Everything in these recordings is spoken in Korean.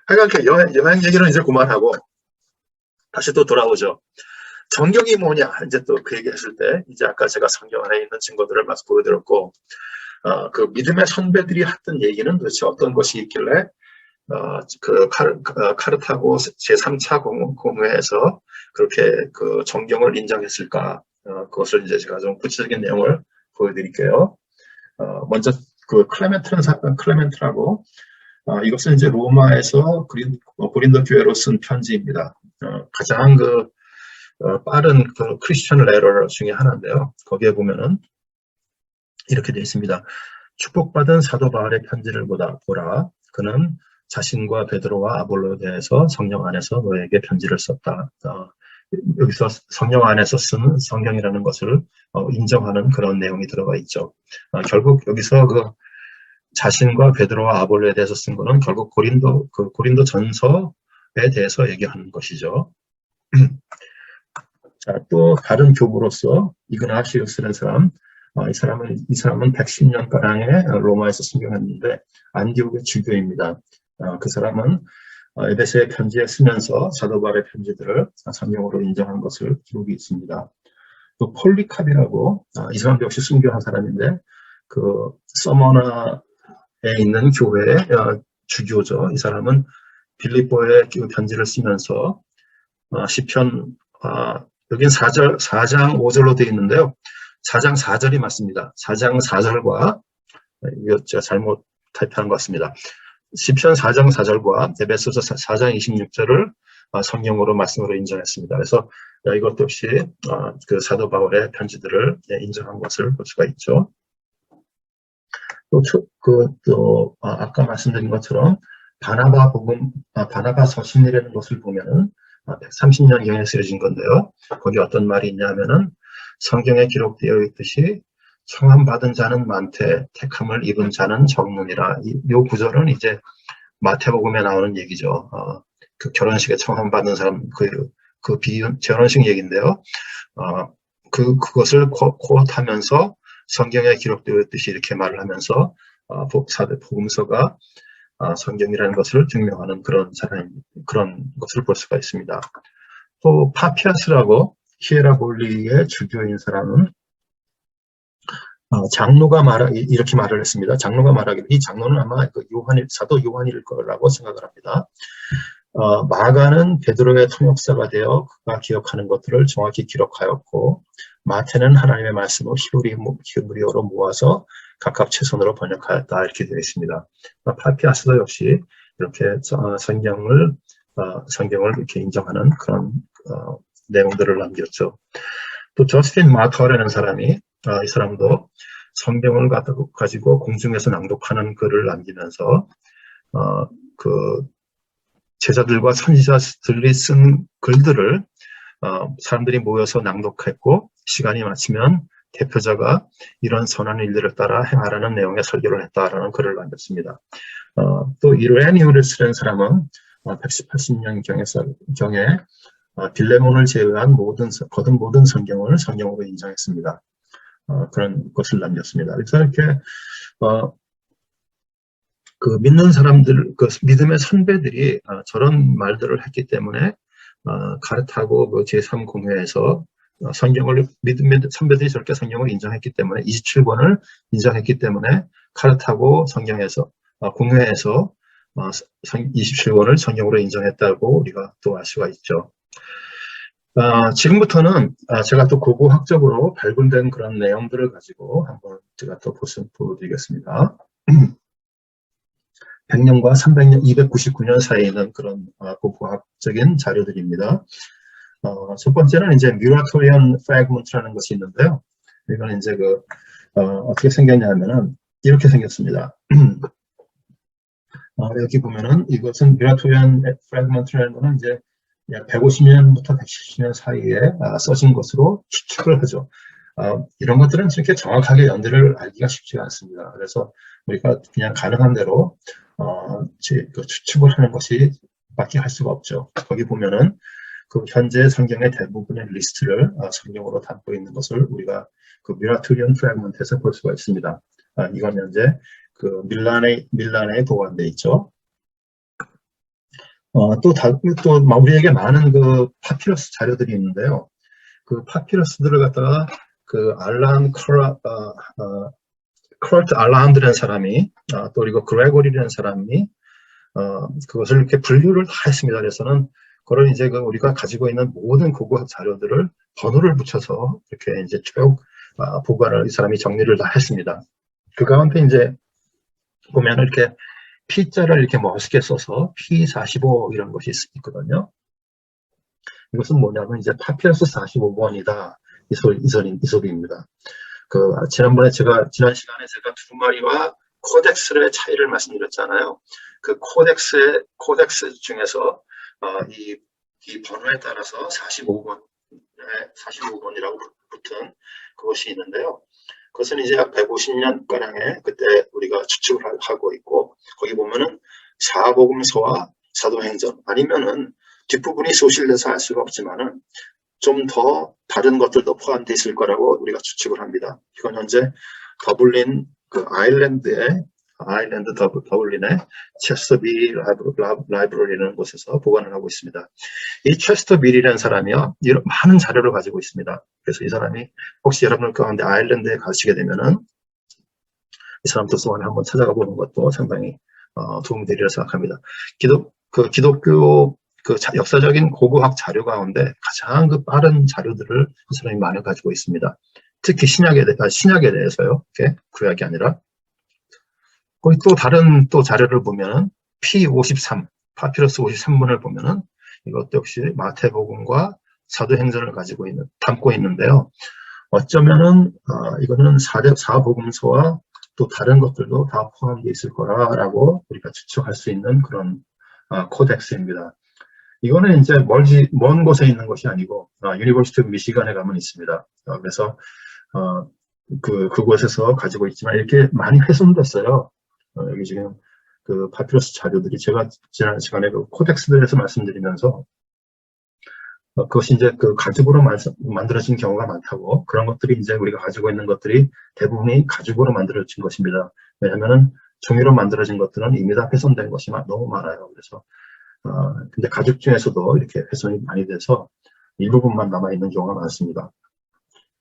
하여간 여행 얘기는 이제 그만하고 다시 또 돌아오죠. 성경이 뭐냐 이제 또 그 얘기했을 때 이제 아까 제가 성경 안에 있는 증거들을 막 보여드렸고 그 믿음의 선배들이 했던 얘기는 도대체 어떤 것이 있길래 카르타고 제3차 공회에서 그렇게 그 정경을 인정했을까? 그것을 이제 제가 좀 구체적인 내용을 보여드릴게요. 먼저 그 클레멘트라고 이것은 이제 로마에서 고린도 교회로 쓴 편지입니다. 가장 빠른 그 크리스천 레터 중에 하나인데요. 거기에 보면은 이렇게 되어 있습니다. 축복받은 사도 바울의 편지를 보라. 그는 자신과 베드로와 아볼로에 대해서 성령 안에서 너에게 편지를 썼다. 여기서 성령 안에서 쓰는 성경이라는 것을 인정하는 그런 내용이 들어가 있죠. 결국 여기서 그 자신과 베드로와 아볼로에 대해서 쓴 거는 결국 고린도 전서에 대해서 얘기하는 것이죠. 자, 또 다른 교부로서 이그나시우스라는 사람, 이 사람은 110년가량의 로마에서 순교했는데 안디옥의 주교입니다. 그 사람은 에베소의 편지에 쓰면서 사도 바울의 편지들을 성경으로 인정한 것을 기록이 있습니다. 또 폴리캅이라고 이 사람도 역시 순교한 사람인데 그 서머나에 있는 교회의 주교죠. 이 사람은 빌립보에 편지를 쓰면서 시편 여긴 4장 5절로 되어 있는데요. 4장 4절이 맞습니다. 4장 4절과 이거 제가 잘못 타입한 것 같습니다. 시편 4장 4절과 에베소서 4장 26절을 성경으로 말씀으로 인정했습니다. 그래서 이것 역시 그 사도 바울의 편지들을 인정한 것을 볼 수가 있죠. 또 아까 말씀드린 것처럼 바나바 서신이라는 것을 보면은 130년경에 쓰여진 건데요. 거기 어떤 말이 있냐면은 성경에 기록되어 있듯이 청함받은 자는 많되 택함을 입은 자는 적느니라. 이 구절은 이제 마태복음에 나오는 얘기죠. 그 결혼식에 청함받은 사람 그 비유 결혼식 얘기인데요. 그것을 코트하면서 성경에 기록되어 있듯이 이렇게 말을 하면서 복음서가 성경이라는 것을 증명하는 그런 것을 볼 수가 있습니다. 또 파피아스라고 히에라볼리의 주교인 사람은 장로가 이렇게 말을 했습니다. 장로가 말하기를 이 장로는 아마 사도 요한일 거라고 생각을 합니다. 마가는 베드로의 통역사가 되어 그가 기억하는 것들을 정확히 기록하였고 마태는 하나님의 말씀을 히브리어로 모아서 각각 최선으로 번역하였다 이렇게 되어 있습니다. 파피아스도 역시 이렇게 성경을 이렇게 인정하는 그런 내용들을 남겼죠. 또 저스틴 마터라는 사람이 이 사람도 성경을 가지고 공중에서 낭독하는 글을 남기면서 그 제자들과 선지자들이 쓴 글들을 사람들이 모여서 낭독했고 시간이 마치면 대표자가 이런 선한 일들을 따라 행하라는 내용의 설교를 했다라는 글을 남겼습니다. 또 이레니우스라는 사람은 180년경에 빌레몬을 제외한 거듭 모든 성경을 성경으로 인정했습니다. 그런 것을 남겼습니다. 그래서 이렇게 그 믿는 사람들, 그 믿음의 선배들이 저런 말들을 했기 때문에 카르타고 제3공회에서 믿음의 선배들이 저렇게 성경을 인정했기 때문에 27권을 인정했기 때문에 카르타고 공회에서 27권을 성경으로 인정했다고 우리가 또 알 수가 있죠. 지금부터는 제가 또 고고학적으로 발굴된 그런 내용들을 가지고 한번 제가 또 보여드리겠습니다. 100년과 300년, 299년 사이에 있는 그런 고고학적인 자료들입니다. 첫 번째는 이제 뮤라토리안 프래그먼트라는 것이 있는데요. 이건 이제 어떻게 생겼냐면은 이렇게 생겼습니다. 여기 보면은 이것은 뮤라토리안 프래그먼트라는 거는 이제 150년부터 170년 사이에 써진 것으로 추측을 하죠. 이런 것들은 이렇게 정확하게 연대를 알기가 쉽지가 않습니다. 그래서 우리가 그냥 가능한 대로 추측을 하는 것이 밖에 할 수가 없죠. 거기 보면은 그 현재 성경의 대부분의 리스트를 성경으로 담고 있는 것을 우리가 그 뮤라토리안 프래그먼트에서 볼 수가 있습니다. 이건 현재 그 밀란에 보관돼 있죠. 또 우리에게 많은 그 파피러스 자료들이 있는데요. 그 파피러스들을 갖다가 그 크롤트 알라한드라는 사람이, 또 그리고 그레고리라는 사람이, 그것을 이렇게 분류를 다 했습니다. 그래서는 그걸 이제 우리가 가지고 있는 모든 고고학 자료들을 번호를 붙여서 이렇게 이제 쭉 보관을 이 사람이 정리를 다 했습니다. 그 가운데 이제 보면 이렇게 P자를 이렇게 멋있게 써서 P45 이런 것이 있거든요. 이것은 뭐냐면 이제 파피러스 45번이다. 이 소리입니다. 지난 시간에 제가 두 마리와 코덱스의 차이를 말씀드렸잖아요. 그 코덱스 중에서 이 번호에 따라서 45번이라고 붙은 그것이 있는데요. 그것은 이제 약 150년가량에 그때 우리가 추측을 하고 있고, 거기 보면은 사복음서와 사도행전, 아니면은 뒷부분이 소실돼서 알 수가 없지만은 좀 더 다른 것들도 포함되어 있을 거라고 우리가 추측을 합니다. 이건 현재 더블린 아일랜드 더블린의 체스터빌 라이브러리라는 곳에서 보관을 하고 있습니다. 이 체스터빌이라는 사람이요, 이런 많은 자료를 가지고 있습니다. 그래서 이 사람이 혹시 여러분들 가운데 아일랜드에 가시게 되면은 이 사람 도서관에 한번 찾아가 보는 것도 상당히 도움이 되리라 생각합니다. 기독교 역사적인 고고학 자료 가운데 가장 빠른 자료들을 이 사람이 많이 가지고 있습니다. 특히 신약에 대해서요. 구약이 아니라. 거기 또 다른 자료를 보면은 P53, 파피러스 53번을 보면은 이것도 역시 마태복음과 사도행전을 담고 있는데요. 어쩌면은 이거는 사복음서와 또 다른 것들도 다 포함되어 있을 거라고 우리가 추측할 수 있는 그런 코덱스입니다. 이거는 이제 먼 곳에 있는 것이 아니고 유니버시티 오브 미시간에 가면 있습니다. 그래서 그곳에서 가지고 있지만 이렇게 많이 훼손됐어요. 여기 지금 그 파피러스 자료들이 제가 지난 시간에 그 코덱스들에서 말씀드리면서 그것이 이제 그 가죽으로 만들어진 경우가 많다고, 그런 것들이 이제 우리가 가지고 있는 것들이 대부분이 가죽으로 만들어진 것입니다. 왜냐하면은 종이로 만들어진 것들은 이미 다 훼손된 것이 너무 많아요. 그래서 근데 가죽 중에서도 이렇게 훼손이 많이 돼서 일부분만 남아있는 경우가 많습니다.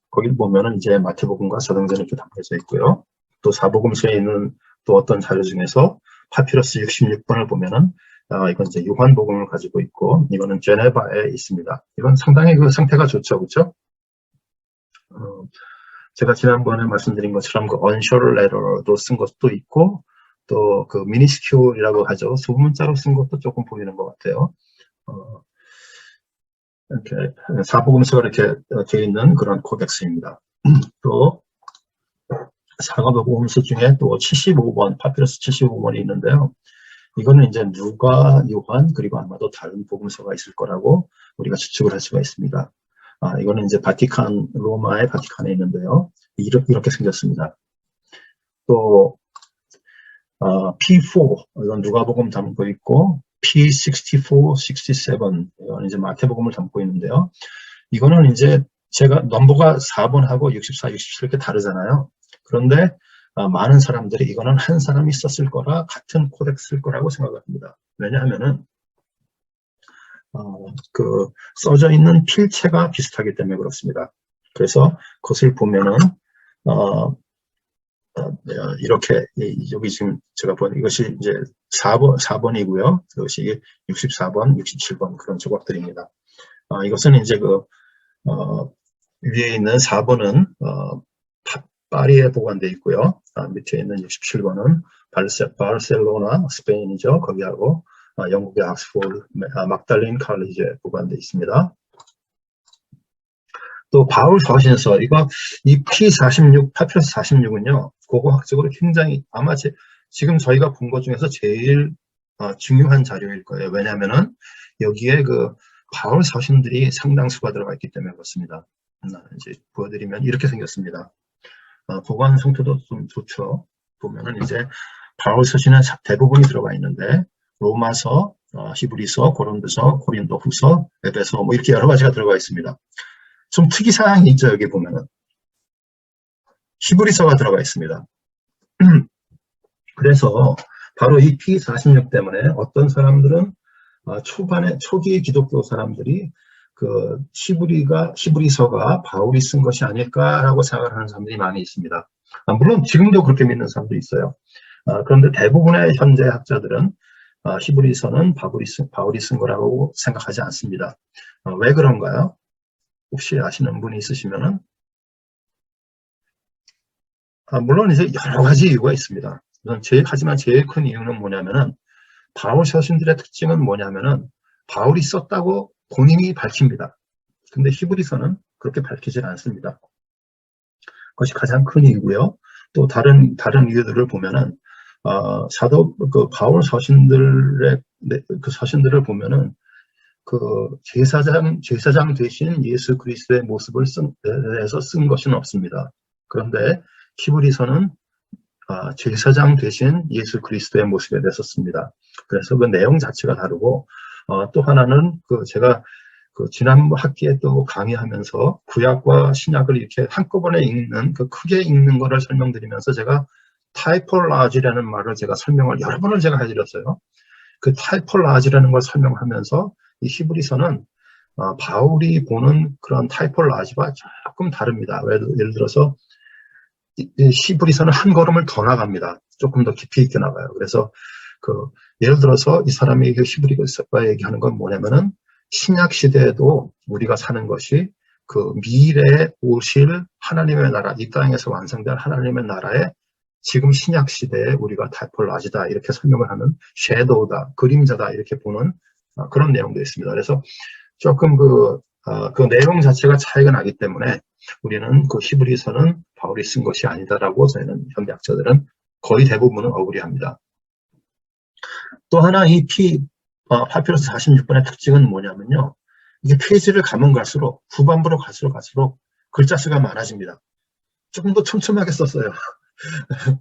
거기 보면은 이제 마태복음과 사도행전이 이렇게 담겨져 있고요. 또 사복음서에 있는 또 어떤 자료 중에서 파피러스 66번을 보면은 이건 이제 요한복음을 가지고 있고, 이거는 제네바에 있습니다. 이건 상당히 그 상태가 좋죠, 그렇죠? 제가 지난번에 말씀드린 것처럼 그 언셔럴 레터도 쓴 것도 있고, 또 그 미니스큐어이라고 하죠. 소문자로 쓴 것도 조금 보이는 것 같아요. 이렇게 사복음서가 이렇게 되어 있는 그런 코덱스입니다. 또 사가복음서 중에 또 75번, 파피러스 75번이 있는데요. 이거는 이제 누가, 요한, 그리고 아마도 다른 복음서가 있을 거라고 우리가 추측을 할 수가 있습니다. 이거는 이제 로마의 바티칸에 있는데요. 이렇게 생겼습니다. 또 P4, 이건 누가복음 담고 있고, P64, 67, 이건 이제 마태복음을 담고 있는데요. 이거는 이제 제가 넘버가 4번하고 64, 67 이렇게 다르잖아요. 그런데 많은 사람들이 이거는 한 사람이 썼을 거라, 같은 코덱스일 거라고 생각을 합니다. 왜냐하면은 써져 있는 필체가 비슷하기 때문에 그렇습니다. 그래서 그것을 보면은 이렇게 여기 지금 제가 본 이것이 이제 4번이고요. 이것이 64번, 67번 그런 조각들입니다. 이것은 이제 위에 있는 4번은 파리에 보관되어 있고요. 밑에 있는 67번은 바르셀로나, 스페인이죠. 거기하고 영국의 옥스포드 막달린 칼리지에 보관되어 있습니다. 또 바울 서신서, 이 P46, 파피러스 46은요, 고고학적으로 굉장히 아마 지금 저희가 본 것 중에서 제일 중요한 자료일 거예요. 왜냐하면은 여기에 바울 서신들이 상당수가 들어가 있기 때문에 그렇습니다. 이제 보여드리면 이렇게 생겼습니다. 보관 상태도 좀 좋죠. 보면은 이제 바울 서신은 대부분이 들어가 있는데 로마서, 히브리서, 고린도서, 고린도후서, 에베소 뭐 이렇게 여러 가지가 들어가 있습니다. 좀 특이사항이 있죠. 여기 보면은 히브리서가 들어가 있습니다. 그래서 바로 이 P46 때문에 어떤 사람들은 초반에 초기 기독교 사람들이 그 히브리서가 바울이 쓴 것이 아닐까라고 생각을 하는 사람들이 많이 있습니다. 물론 지금도 그렇게 믿는 사람도 있어요. 그런데 대부분의 현재 학자들은 히브리서는 바울이 쓴 거라고 생각하지 않습니다. 왜 그런가요? 혹시 아시는 분이 있으시면은 물론 이제 여러 가지 이유가 있습니다. 하지만 제일 큰 이유는 뭐냐면은 바울 서신들의 특징은 뭐냐면은 바울이 썼다고 본인이 밝힙니다. 근데 히브리서는 그렇게 밝히질 않습니다. 그것이 가장 큰 이유고요. 또 다른 이유들을 보면은 바울 서신들의 그 서신들을 보면은 그 제사장 대신 예수 그리스도의 모습을 내서 쓴 것은 없습니다. 그런데 히브리서는 제사장 대신 예수 그리스도의 모습에 대해서 씁니다. 그래서 그 내용 자체가 다르고 또 하나는 제가 지난 학기에 또 강의하면서 구약과 신약을 이렇게 한꺼번에 읽는 크게 읽는 거를 설명드리면서 제가 타이폴라지라는 말을 제가 설명을 여러 번을 제가 해드렸어요. 그 타이폴라지라는 걸 설명하면서 이 히브리서는 바울이 보는 그런 타이폴라지와 조금 다릅니다. 예를 들어서 히브리서는 한 걸음을 더 나갑니다. 조금 더 깊이 있게 나가요. 그래서 예를 들어서 이 사람이 히브리서가 얘기하는 건 뭐냐면은 신약 시대에도 우리가 사는 것이 그 미래에 오실 하나님의 나라, 이 땅에서 완성될 하나님의 나라에 지금 신약 시대에 우리가 타이폴라지다 이렇게 설명을 하는 섀도우다, 그림자다 이렇게 보는 그런 내용도 있습니다. 그래서 조금 그 내용 자체가 차이가 나기 때문에 우리는 그 히브리서는 바울이 쓴 것이 아니다라고 저희는 현대학자들은 거의 대부분은 어그리합니다. 또 하나 이 파피루스 46번의 특징은 뭐냐면요. 이게 페이지를 가면 갈수록 후반부로 갈수록 글자 수가 많아집니다. 조금 더 촘촘하게 썼어요.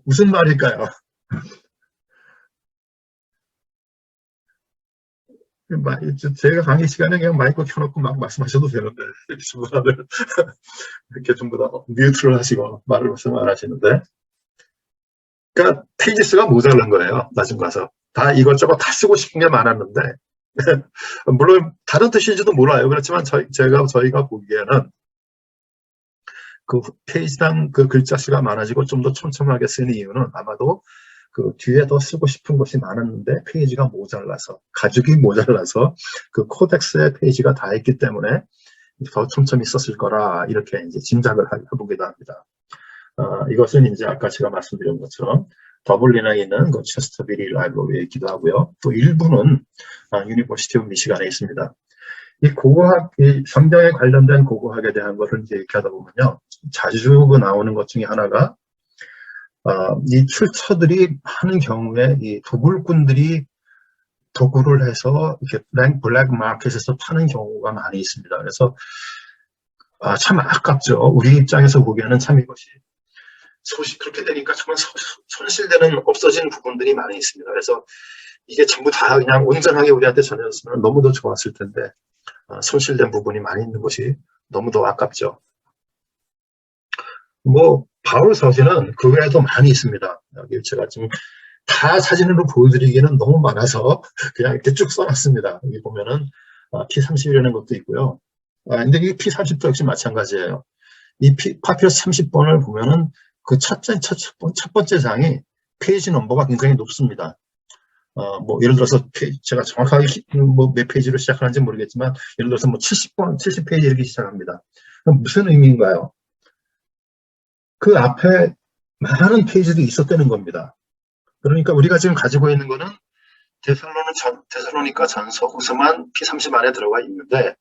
무슨 말일까요? 제가 강의 시간에 그냥 마이크 켜놓고 막 말씀하셔도 되는데 전부 다들 이렇게 전부 다 뮤트를 하시고 말씀 안 하시는데, 그러니까 페이지 수가 모자란 거예요. 나중 가서 다 이것저것 다 쓰고 싶은 게 많았는데 물론 다른 뜻인지도 몰라요. 그렇지만 저희가 보기에는 그 페이지당 그 글자 수가 많아지고 좀 더 촘촘하게 쓰는 이유는 아마도 그 뒤에 더 쓰고 싶은 것이 많았는데 페이지가 모자라서, 가죽이 모자라서 그 코덱스의 페이지가 다 있기 때문에 더 촘촘히 썼을 거라 이렇게 이제 짐작을 해보기도 합니다. 이것은 이제 아까 제가 말씀드린 것처럼 더블린에 있는 그 체스터빌리 라이브러리에 있기도 하고요. 또 일부는 유니버시티 오브 미시간에 있습니다. 이 성경에 관련된 고고학에 대한 것을 이제 이렇게 하다 보면요, 자주 나오는 것 중에 하나가 이 출처들이 하는 경우에 이 도굴꾼들이 도굴을 해서 이렇게 블랙 마켓에서 파는 경우가 많이 있습니다. 그래서 참 아깝죠. 우리 입장에서 보기에는 참 이것이 그렇게 되니까 정말 손실되는 없어진 부분들이 많이 있습니다. 그래서 이게 전부 다 그냥 온전하게 우리한테 전해졌으면 너무도 좋았을 텐데 손실된 부분이 많이 있는 것이 너무도 아깝죠. 바울 서신은 그 외에도 많이 있습니다. 여기 제가 지금 다 사진으로 보여드리기는 너무 많아서 그냥 이렇게 쭉 써놨습니다. 여기 보면은 P30이라는 것도 있고요. 근데 이 P30도 역시 마찬가지예요. 이 파피러스 30번을 보면은 그 첫 번째 장이 페이지 넘버가 굉장히 높습니다. 예를 들어서 제가 정확하게 몇 페이지로 시작하는지 모르겠지만 예를 들어서 70페이지 이렇게 시작합니다. 그럼 무슨 의미인가요? 그 앞에 많은 페이지들이 있었다는 겁니다. 그러니까 우리가 지금 가지고 있는 거는 데살로니가 전서 후서만 P30 안에 들어가 있는데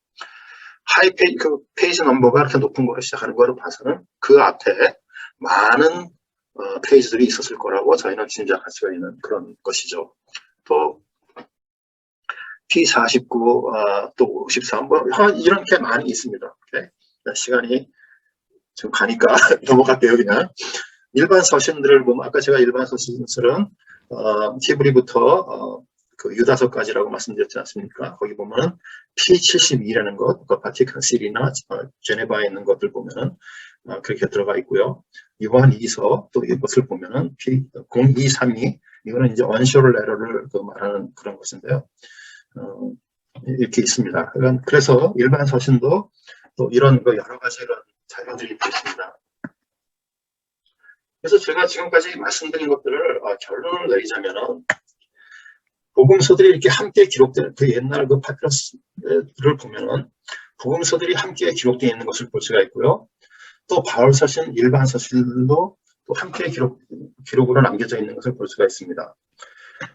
그 페이지 넘버가 이렇게 높은 거로 시작하는 거로 봐서는 그 앞에 많은 페이지들이 있었을 거라고 저희는 짐작할 수가 있는 그런 것이죠. 또 P49, 또 53, 이런 게 많이 있습니다. 오케이? 시간이 좀 가니까 넘어갈게요, 그냥. 일반 서신들을 보면, 아까 제가 일반 서신들은 히브리부터 그 유다서까지라고 말씀드렸지 않습니까? 거기 보면은 P72라는 것, 그 바티칸 시리나 제네바에 있는 것들 보면은 그렇게 들어가 있고요. 요한 2서 또 이것을 보면은 P0232, 이거는 이제 언쇼럴 에러를 말하는 그런 것인데요. 이렇게 있습니다. 그래서 일반 서신도 또 이런 여러 가지 이런 자료들이 있습니다. 그래서 제가 지금까지 말씀드린 것들을 결론을 내리자면은 복음서들이 이렇게 함께 기록된 그 옛날 그 파피러스를 보면은 복음서들이 함께 기록되어 있는 것을 볼 수가 있고요. 또 바울 서신, 일반 서신도 또 함께 기록으로 남겨져 있는 것을 볼 수가 있습니다.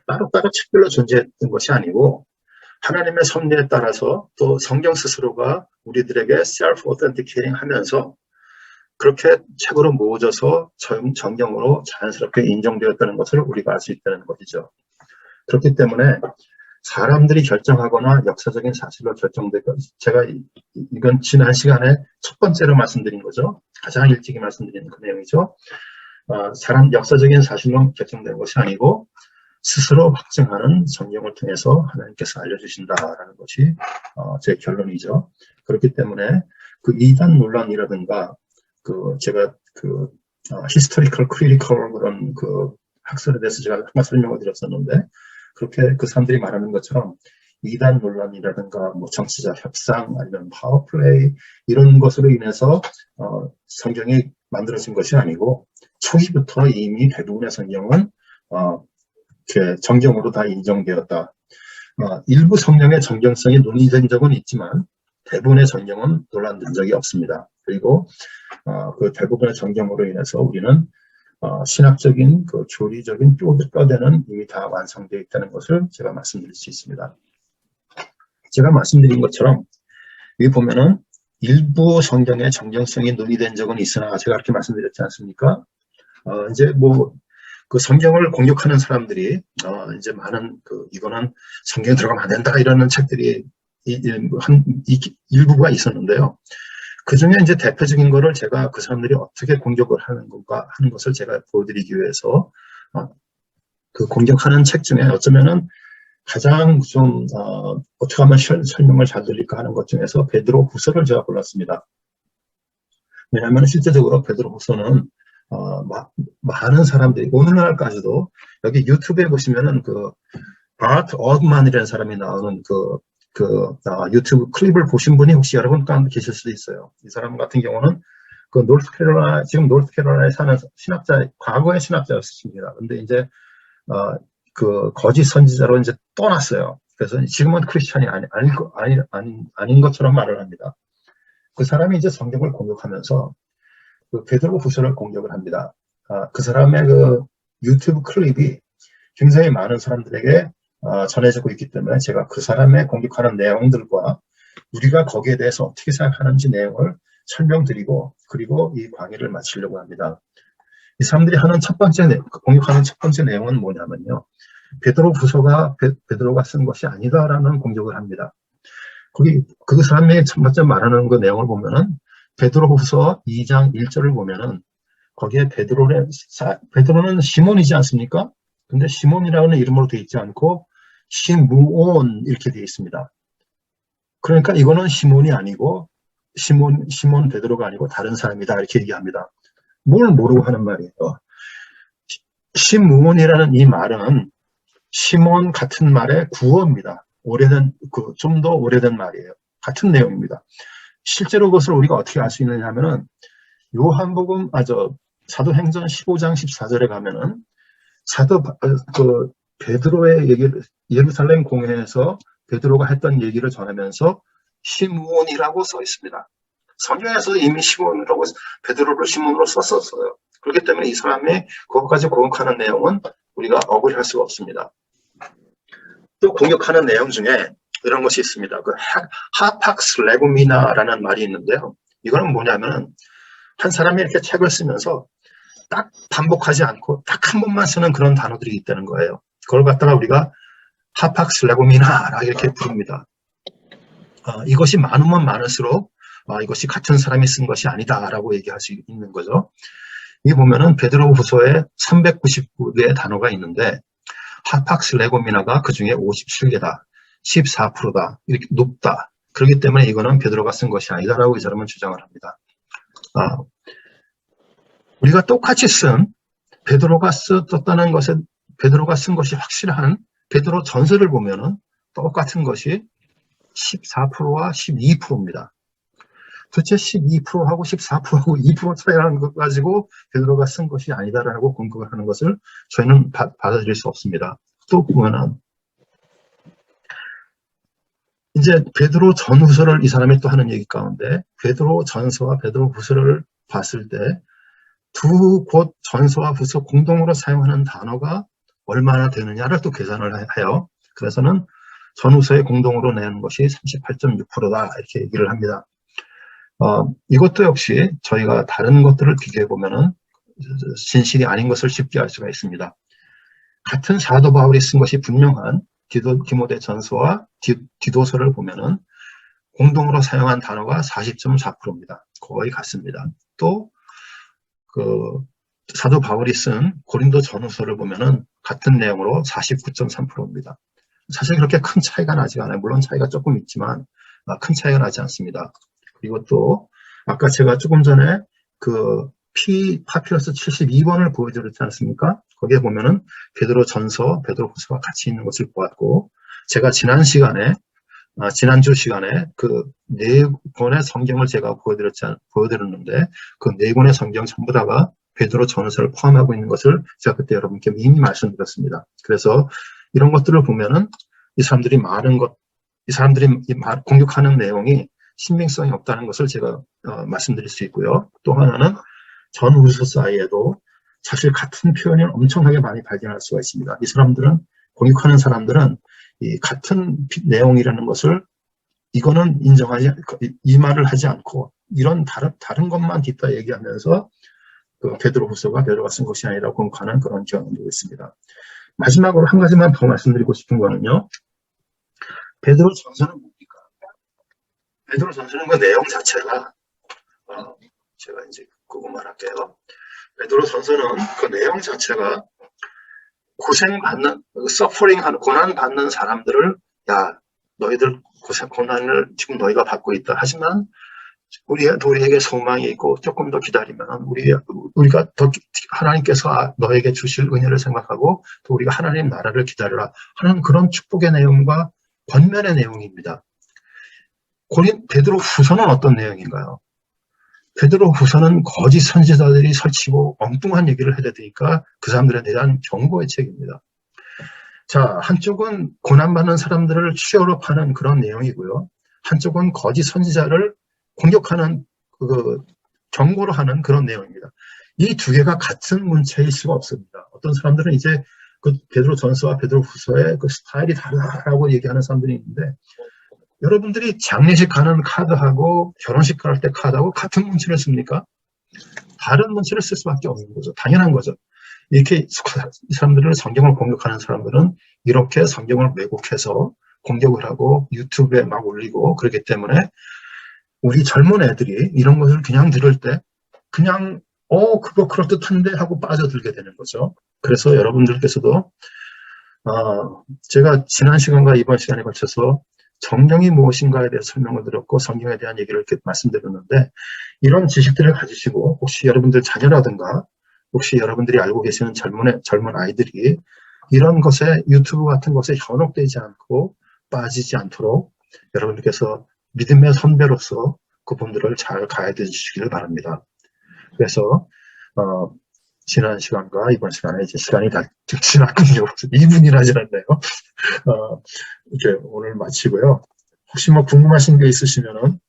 따로따로 책별로 존재했던 것이 아니고 하나님의 섭리에 따라서 또 성경 스스로가 우리들에게 self-authenticating 하면서 그렇게 책으로 모아져서 정경으로 자연스럽게 인정되었다는 것을 우리가 알 수 있다는 것이죠. 그렇기 때문에 사람들이 결정하거나 역사적인 사실로 결정되고, 제가 이건 지난 시간에 첫 번째로 말씀드린 거죠. 가장 일찍이 말씀드린 그 내용이죠. 역사적인 사실로 결정된 것이 아니고 스스로 확증하는 성경을 통해서 하나님께서 알려주신다라는 것이 제 결론이죠. 그렇기 때문에 그 이단 논란이라든가 제가 historical critical 그런 학설에 대해서 제가 한번 설명을 드렸었는데, 그렇게 그 사람들이 말하는 것처럼 이단 논란이라든가 정치자 협상 아니면 파워플레이 이런 것으로 인해서 성경이 만들어진 것이 아니고 초기부터 이미 대부분의 성경은 이렇게 정경으로 다 인정되었다. 일부 성경의 정경성이 논의된 적은 있지만 대부분의 성경은 논란된 적이 없습니다. 그리고 그 대부분의 정경으로 인해서 우리는 신학적인 교리적인 뼈대는 이미 다 완성되어 있다는 것을 제가 말씀드릴 수 있습니다. 제가 말씀드린 것처럼 여기 보면은 일부 성경의 정경성이 논의된 적은 있으나 제가 그렇게 말씀드렸지 않습니까? 이제 그 성경을 공격하는 사람들이 이제 많은 이거는 성경에 들어가면 안 된다 이러는 책들이 일부가 있었는데요. 그 중에 이제 대표적인 거를 제가 그 사람들이 어떻게 공격을 하는 건가 하는 것을 제가 보여드리기 위해서 그 공격하는 책 중에 어쩌면은 가장 좀 어떻게 하면 설명을 잘 드릴까 하는 것 중에서 베드로 후서를 제가 골랐습니다. 왜냐하면 실제적으로 베드로 후서는 많은 사람들이 오늘날까지도 여기 유튜브에 보시면은 바트 어드만이라는 사람이 나오는 유튜브 클립을 보신 분이 혹시 여러분 가운데 계실 수도 있어요. 이 사람 같은 경우는 지금 노스캐롤라이나에 사는 과거의 신학자였습니다. 근데 이제 거짓 선지자로 이제 떠났어요. 그래서 지금은 크리스찬이 아닌 것처럼 말을 합니다. 그 사람이 이제 성경을 공격하면서 베드로 후서를 공격을 합니다. 그 사람의 유튜브 클립이 굉장히 많은 사람들에게 전해지고 있기 때문에 제가 그 사람의 공격하는 내용들과 우리가 거기에 대해서 어떻게 생각하는지 내용을 설명드리고 그리고 이 강의를 마치려고 합니다. 이 사람들이 하는 공격하는 첫 번째 내용은 뭐냐면요. 베드로 후서가 베드로가 쓴 것이 아니다라는 공격을 합니다. 그 사람이 첫 번째 말하는 그 내용을 보면은 베드로 후서 2장 1절을 보면은 거기에 베드로는 시몬이지 않습니까? 근데 시몬이라는 이름으로 되어 있지 않고 시므온 이렇게 되어 있습니다. 그러니까 이거는 시몬이 아니고 시몬 베드로가 아니고 다른 사람이다 이렇게 얘기합니다. 뭘 모르고 하는 말이에요. 시므온이라는 이 말은 시몬 같은 말의 구어입니다. 좀 더 오래된 말이에요. 같은 내용입니다. 실제로 그것을 우리가 어떻게 알 수 있느냐 하면은 사도행전 15장 14절에 가면은 베드로의 얘기를 예루살렘 공회에서 베드로가 했던 얘기를 전하면서 시므온이라고 써 있습니다. 성경에서 이미 베드로를 시몬으로 썼었어요. 그렇기 때문에 이 사람이 그것까지 공격하는 내용은 우리가 억울할 수가 없습니다. 또 공격하는 내용 중에 이런 것이 있습니다. 하팍스 레구미나라는 말이 있는데요. 이거는 뭐냐면 한 사람이 이렇게 책을 쓰면서 딱 반복하지 않고 딱 한 번만 쓰는 그런 단어들이 있다는 거예요. 그걸 갖다가 우리가 하팍스 레구미나라 이렇게 부릅니다. 이것이 많으면 많을수록 이것이 같은 사람이 쓴 것이 아니다라고 얘기할 수 있는 거죠. 여기 보면은 베드로 후서에 399개의 단어가 있는데 하팍스 레고미나가 그 중에 57개다. 14%다. 이렇게 높다. 그렇기 때문에 이거는 베드로가 쓴 것이 아니다라고 이 사람은 주장을 합니다. 우리가 똑같이 베드로가 쓴 것이 확실한 베드로 전서를 보면은 똑같은 것이 14%와 12%입니다. 도대체 12%하고 14%하고 2% 차이라는 것 가지고 베드로가 쓴 것이 아니다라고 공격을 하는 것을 저희는 받아들일 수 없습니다. 또 보면은 이제 베드로 전후서를 이 사람이 또 하는 얘기 가운데 베드로 전서와 베드로 후서를 봤을 때 두 곳 전서와 후서 공동으로 사용하는 단어가 얼마나 되느냐를 또 계산을 해요. 그래서는 전후서에 공동으로 내는 것이 38.6%다 이렇게 얘기를 합니다. 이것도 역시 저희가 다른 것들을 비교해 보면은 진실이 아닌 것을 쉽게 알 수가 있습니다. 같은 사도 바울이 쓴 것이 분명한 디모데 전서와 디도서를 보면은 공동으로 사용한 단어가 40.4%입니다. 거의 같습니다. 또 사도 바울이 쓴 고린도 전후서를 보면은 같은 내용으로 49.3%입니다. 사실 그렇게 큰 차이가 나지 않아요. 물론 차이가 조금 있지만 큰 차이가 나지 않습니다. 그리고 또 아까 제가 조금 전에 파피러스 72번을 보여드렸지 않습니까? 거기에 보면은 베드로 전서, 베드로 후서가 같이 있는 것을 보았고, 제가 지난주 시간에 그 네 권의 성경을 제가 보여드렸는데 그 네 권의 성경 전부 다가 베드로 전서를 포함하고 있는 것을 제가 그때 여러분께 이미 말씀드렸습니다. 그래서 이런 것들을 보면은 이 사람들이 공격하는 내용이 신빙성이 없다는 것을 제가 말씀드릴 수 있고요. 또 하나는 전후서 사이에도 사실 같은 표현을 엄청나게 많이 발견할 수가 있습니다. 공격하는 사람들은 이 같은 내용이라는 것을 이거는 이 말을 하지 않고 이런 다른 것만 뒷다 얘기하면서 그 베드로 후서가 베드로가 쓴 것이 아니라 공격하는 그런 경향도 있습니다. 마지막으로 한 가지만 더 말씀드리고 싶은 거는요. 베드로 전서는 뭡니까? 베드로 전서는 그 내용 자체가 제가 이제 그거 말할게요. 베드로 전서는 그 내용 자체가 고난받는 사람들을 너희들 고난을 지금 너희가 받고 있다. 하지만 우리에게 소망이 있고 조금 더 기다리면 우리가 더 하나님께서 너에게 주실 은혜를 생각하고 또 우리가 하나님 나라를 기다려라 하는 그런 축복의 내용과 권면의 내용입니다. 베드로 후서는 어떤 내용인가요? 베드로 후서는 거짓 선지자들이 설치고 엉뚱한 얘기를 해야 되니까 그 사람들에 대한 경고의 책입니다. 자, 한쪽은 고난받는 사람들을 취업하는 그런 내용이고요. 한쪽은 거짓 선지자를 공격하는 경고를 하는 그런 내용입니다. 이 두 개가 같은 문체일 수가 없습니다. 어떤 사람들은 이제 그 베드로 전서와 베드로 후서의 그 스타일이 다르다라고 얘기하는 사람들이 있는데 여러분들이 장례식 가는 카드하고 결혼식 갈 때 카드하고 같은 문체를 씁니까? 다른 문체를 쓸 수밖에 없는 거죠. 당연한 거죠. 이렇게 이 사람들을 성경을 공격하는 사람들은 이렇게 성경을 왜곡해서 공격을 하고 유튜브에 막 올리고 그렇기 때문에 우리 젊은 애들이 이런 것을 그냥 들을 때 그냥 그거 그럴듯한데 하고 빠져들게 되는 거죠. 그래서 여러분들께서도 제가 지난 시간과 이번 시간에 걸쳐서 성경이 무엇인가에 대해 설명을 드렸고 성경에 대한 얘기를 이렇게 말씀드렸는데 이런 지식들을 가지시고 혹시 여러분들 자녀라든가 혹시 여러분들이 알고 계시는 젊은 아이들이 이런 것에 유튜브 같은 것에 현혹되지 않고 빠지지 않도록 여러분들께서 믿음의 선배로서 그분들을 잘 가이드 주시기를 바랍니다. 그래서 지난 시간과 이번 시간에 이제 시간이 다 지났군요. 2분이나 지났네요. 이제 오늘 마치고요. 혹시 뭐 궁금하신 게 있으시면은